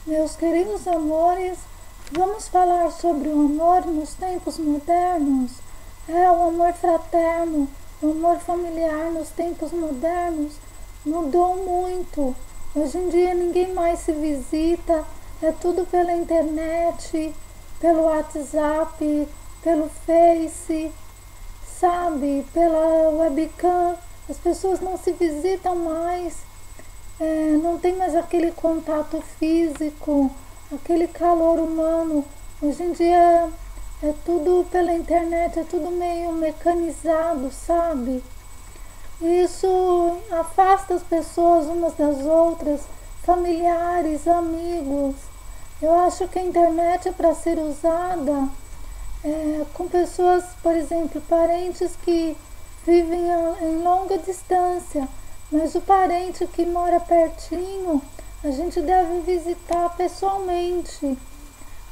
Meus queridos amores, vamos falar sobre o amor nos tempos modernos. O amor fraterno, o amor familiar nos tempos modernos mudou muito. Hoje em dia ninguém mais se visita, é tudo pela internet, pelo WhatsApp, pelo Face, sabe, pela webcam. As pessoas não se visitam mais. Não tem mais aquele contato físico, aquele calor humano. Hoje em dia é tudo pela internet, é tudo meio mecanizado, sabe? Isso afasta as pessoas umas das outras, familiares, amigos. Eu acho que a internet é para ser usada com pessoas, por exemplo, parentes que vivem em longa distância. Mas o parente que mora pertinho, a gente deve visitar pessoalmente.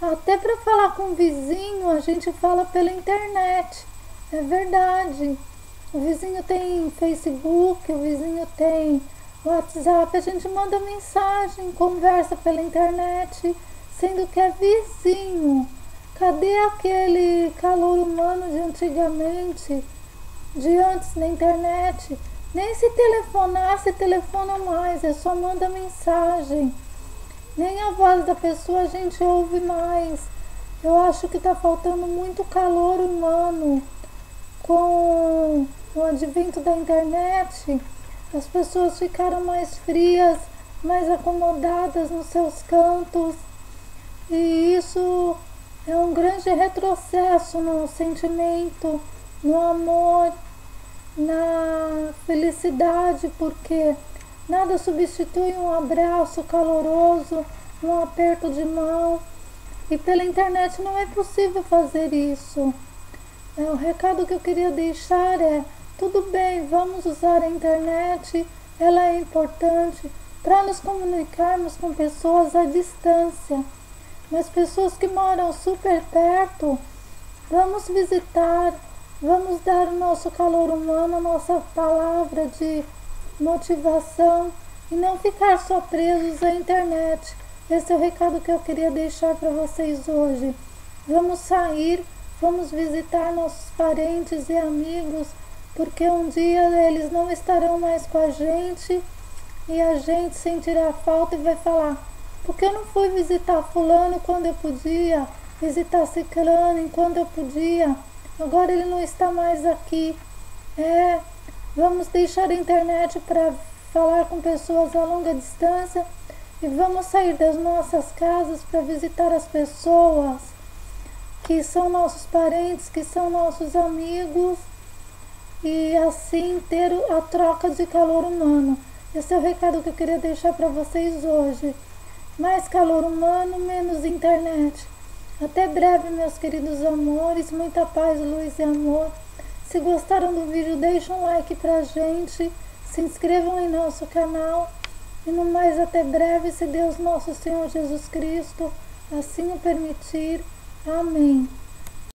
Até para falar com o vizinho, a gente fala pela internet. É verdade. O vizinho tem Facebook, o vizinho tem WhatsApp, a gente manda mensagem, conversa pela internet, sendo que é vizinho. Cadê aquele calor humano de antigamente, de antes da internet? Nem se telefonar, se telefona mais, é só manda mensagem. Nem a voz da pessoa a gente ouve mais. Eu acho que está faltando muito calor humano. Com o advento da internet, as pessoas ficaram mais frias, mais acomodadas nos seus cantos. E isso é um grande retrocesso no sentimento, no amor, na felicidade, porque nada substitui um abraço caloroso, um aperto de mão, e pela internet não é possível fazer isso. O recado que eu queria deixar é: tudo bem, vamos usar a internet, ela é importante para nos comunicarmos com pessoas à distância, mas pessoas que moram super perto, vamos visitar. Vamos dar o nosso calor humano, a nossa palavra de motivação e não ficar só presos à internet. Esse é o recado que eu queria deixar para vocês hoje. Vamos sair, vamos visitar nossos parentes e amigos, porque um dia eles não estarão mais com a gente e a gente sentirá falta e vai falar: por que eu não fui visitar fulano quando eu podia, visitar ciclano enquanto eu podia? Agora ele não está mais aqui. Vamos deixar a internet para falar com pessoas a longa distância e vamos sair das nossas casas para visitar as pessoas que são nossos parentes, que são nossos amigos, e assim ter a troca de calor humano. Esse é o recado que eu queria deixar para vocês hoje. Mais calor humano, menos internet. Até breve, meus queridos amores, muita paz, luz e amor. Se gostaram do vídeo, deixem um like pra gente, se inscrevam em nosso canal. E no mais, até breve, se Deus nosso Senhor Jesus Cristo assim o permitir. Amém.